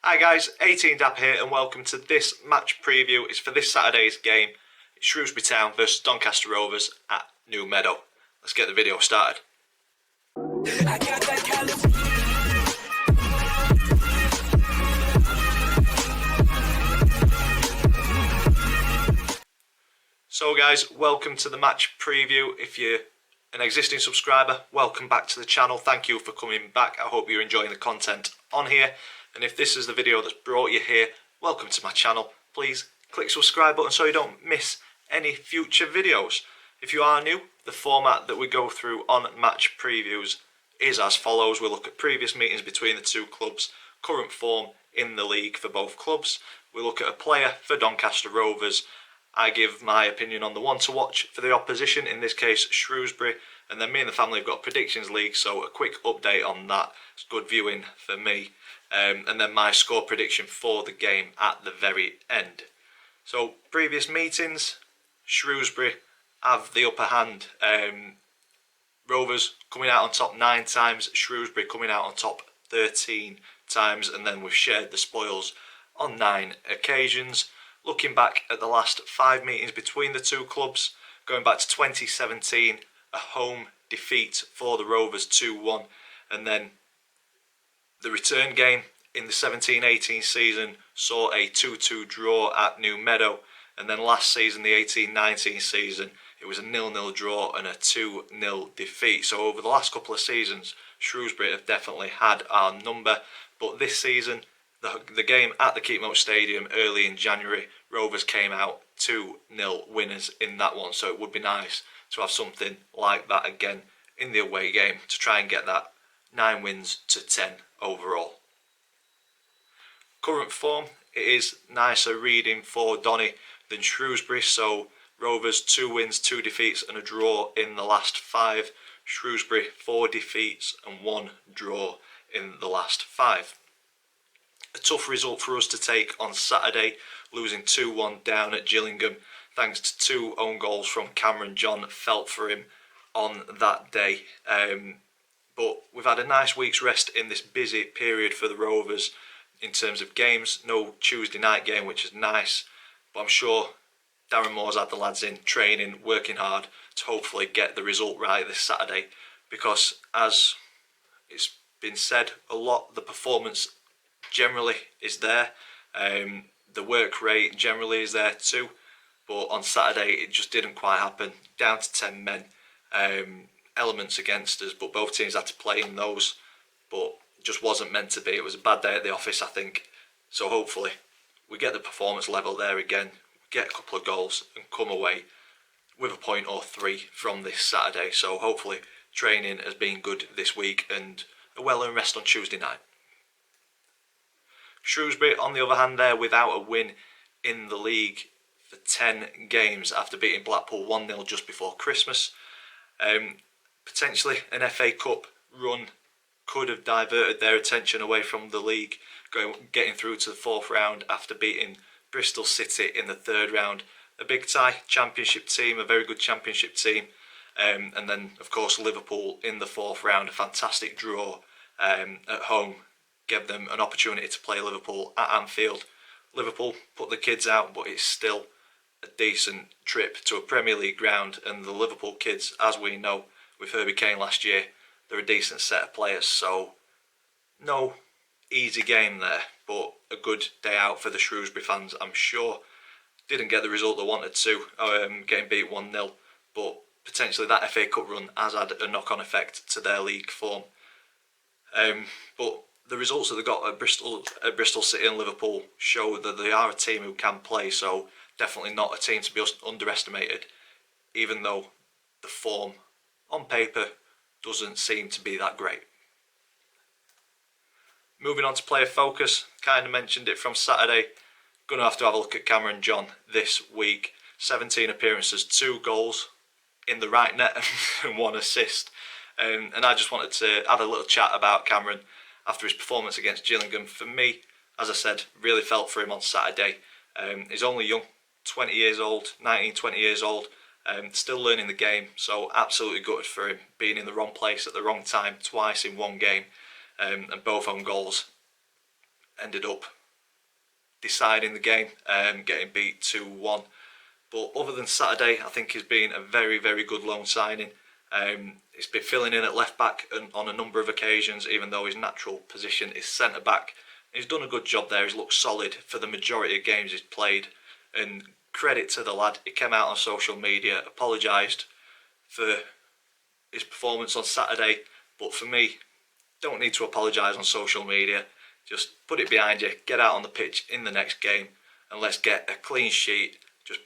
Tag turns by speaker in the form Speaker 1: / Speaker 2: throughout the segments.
Speaker 1: Hi guys, 18Dap here and welcome to this match preview. It's for this Saturday's game. It's Shrewsbury Town versus Doncaster Rovers at New Meadow. Let's get the video started. So guys, welcome to the match preview. If you're an existing subscriber, welcome back to the channel. Thank you for coming back. I hope you're enjoying the content on here. And if this is the video that's brought you here, welcome to my channel. Please click subscribe button so you don't miss any future videos. If you are new, the format that we go through on match previews is as follows. We look at previous meetings between the two clubs, current form in the league for both clubs. We look at a player for Doncaster Rovers. I give my opinion on the one to watch for the opposition, in this case Shrewsbury, and then me and the family have got Predictions League, so a quick update on that. It's good viewing for me. And then my score prediction for the game at the very end. So previous meetings, Shrewsbury have the upper hand. Rovers coming out on top 9 times, Shrewsbury coming out on top 13 times, and then we've shared the spoils on 9 occasions. Looking back at the last 5 meetings between the two clubs, going back to 2017, a home defeat for the Rovers 2-1, and then the return game in the 17-18 season saw a 2-2 draw at New Meadow, and then last season, the 18-19 season, it was a 0-0 draw and a 2-0 defeat. So over the last couple of seasons, Shrewsbury have definitely had our number, but this season, the game at the Keepmoat Stadium early in January, Rovers came out 2-0 winners in that one, so it would be nice to have something like that again in the away game to try and get that 9 wins to 10 overall. Current form, it is nicer reading for Donny than Shrewsbury, so Rovers 2 wins, 2 defeats and a draw in the last 5. Shrewsbury 4 defeats and 1 draw in the last 5. A tough result for us to take on Saturday, losing 2-1 down at Gillingham, thanks to 2 own goals from Cameron. John felt for him on that day. But we've had a nice week's rest in this busy period for the Rovers in terms of games. No Tuesday night game, which is nice. But I'm sure Darren Moore's had the lads in training, working hard to hopefully get the result right this Saturday. Because as it's been said a lot, the performance generally is there. The work rate generally is there too. But on Saturday it just didn't quite happen. Down to 10 men. Elements against us, but both teams had to play in those, but just wasn't meant to be. It was a bad day at the office, I think, so hopefully we get the performance level there again, get a couple of goals and come away with a point or 3 from this Saturday. So hopefully training has been good this week and a well-earned rest on Tuesday night. Shrewsbury on the other hand there, without a win in the league for 10 games after beating Blackpool 1-0 just before Christmas. Potentially an FA Cup run could have diverted their attention away from the league, getting through to the 4th round after beating Bristol City in the 3rd round. A big tie, championship team, a very good championship team, and then of course Liverpool in the 4th round, a fantastic draw at home, gave them an opportunity to play Liverpool at Anfield. Liverpool put the kids out, but it's still a decent trip to a Premier League ground, and the Liverpool kids, as we know, with Herbie Kane last year, they're a decent set of players, so no easy game there, but a good day out for the Shrewsbury fans, I'm sure. Didn't get the result they wanted to, getting beat 1-0, but potentially that FA Cup run has had a knock-on effect to their league form. But the results that they got at Bristol City and Liverpool show that they are a team who can play, so definitely not a team to be underestimated, even though the form on paper doesn't seem to be that great. Moving on to player focus, kind of mentioned it from Saturday. Going to have a look at Cameron John this week. 17 appearances, 2 goals in the right net and 1 assist. And I just wanted to have a little chat about Cameron after his performance against Gillingham. For me, as I said, really felt for him on Saturday. He's only young, 20 years old, 19, 20 years old. Still learning the game, so absolutely gutted for him being in the wrong place at the wrong time twice in one game, and both own goals. ended up deciding the game, getting beat 2-1. But other than Saturday, I think he's been a very, very good loan signing. He's been filling in at left back on a number of occasions, even though his natural position is centre back. He's done a good job there. He's looked solid for the majority of games he's played. And credit to the lad, he came out on social media, apologised for his performance on Saturday. But for me, don't need to apologise on social media. Just put it behind you, get out on the pitch in the next game, and let's get a clean sheet. Just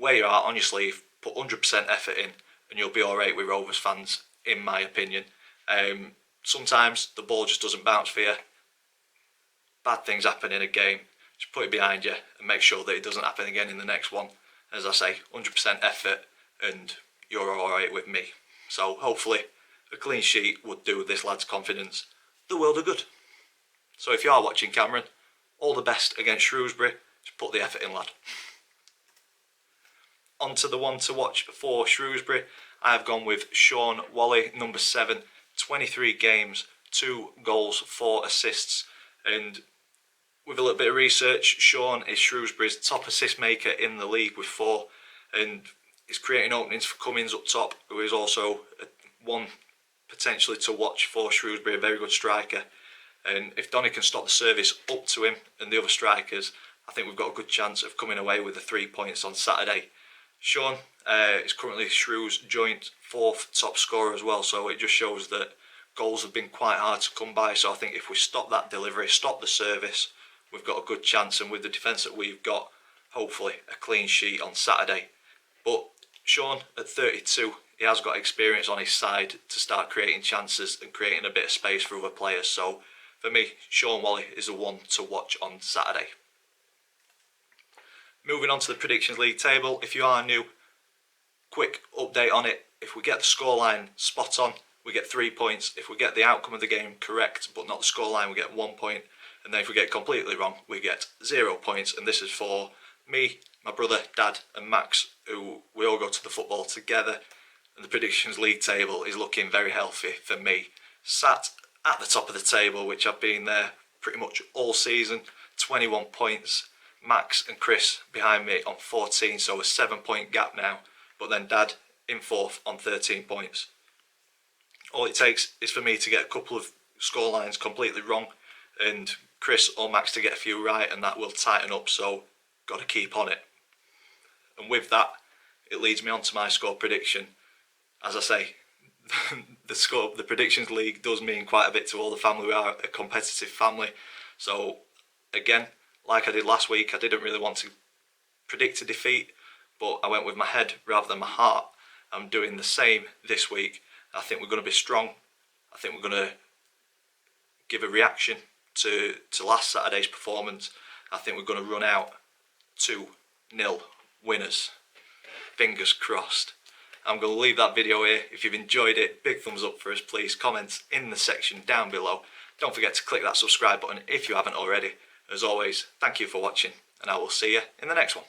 Speaker 1: wear your heart on your sleeve, put 100% effort in, and you'll be alright with Rovers fans, in my opinion. Sometimes the ball just doesn't bounce for you. Bad things happen in a game. Just put it behind you and make sure that it doesn't happen again in the next one. As I say, 100% effort, and you're alright with me. So hopefully a clean sheet would do this lad's confidence the world of good. So if you are watching, Cameron, all the best against Shrewsbury. Just put the effort in, lad. On to the one to watch for Shrewsbury. I've gone with Sean Wally, number 7, 23 games, 2 goals, 4 assists. And with a little bit of research, Sean is Shrewsbury's top assist maker in the league with 4. And he's creating openings for Cummins up top, who is also one potentially to watch for Shrewsbury, a very good striker. And if Donny can stop the service up to him and the other strikers, I think we've got a good chance of coming away with the 3 points on Saturday. Sean is currently Shrews' joint 4th top scorer as well, so it just shows that goals have been quite hard to come by. So I think if we stop that delivery, stop the service, we've got a good chance. And with the defence that we've got, hopefully a clean sheet on Saturday. But Sean, at 32, he has got experience on his side to start creating chances and creating a bit of space for other players. So for me, Sean Wally is the one to watch on Saturday. Moving on to the Predictions League table. If you are new, quick update on it. If we get the scoreline spot on, we get 3 points. If we get the outcome of the game correct, but not the scoreline, we get 1 point. And then if we get it completely wrong, we get 0 points. And this is for me, my brother, Dad and Max, who we all go to the football together. And the Predictions League table is looking very healthy for me. Sat at the top of the table, which I've been there pretty much all season, 21 points. Max and Chris behind me on 14, so a 7-point gap now. But then Dad in 4th on 13 points. All it takes is for me to get a couple of scorelines completely wrong, and Chris or Max to get a few right, and that will tighten up. So got to keep on it. And with that, it leads me on to my score prediction. As I say, the Predictions League does mean quite a bit to all the family. We are a competitive family. So again, like I did last week, I didn't really want to predict a defeat, but I went with my head rather than my heart. I'm doing the same this week. I think we're going to be strong. I think we're going to give a reaction to last Saturday's performance. I think we're going to run out 2-0 winners. Fingers crossed. I'm going to leave that video here. If you've enjoyed it, big thumbs up for us, please. Comments in the section down below. Don't forget to click that subscribe button if you haven't already. As always, thank you for watching, and I will see you in the next one.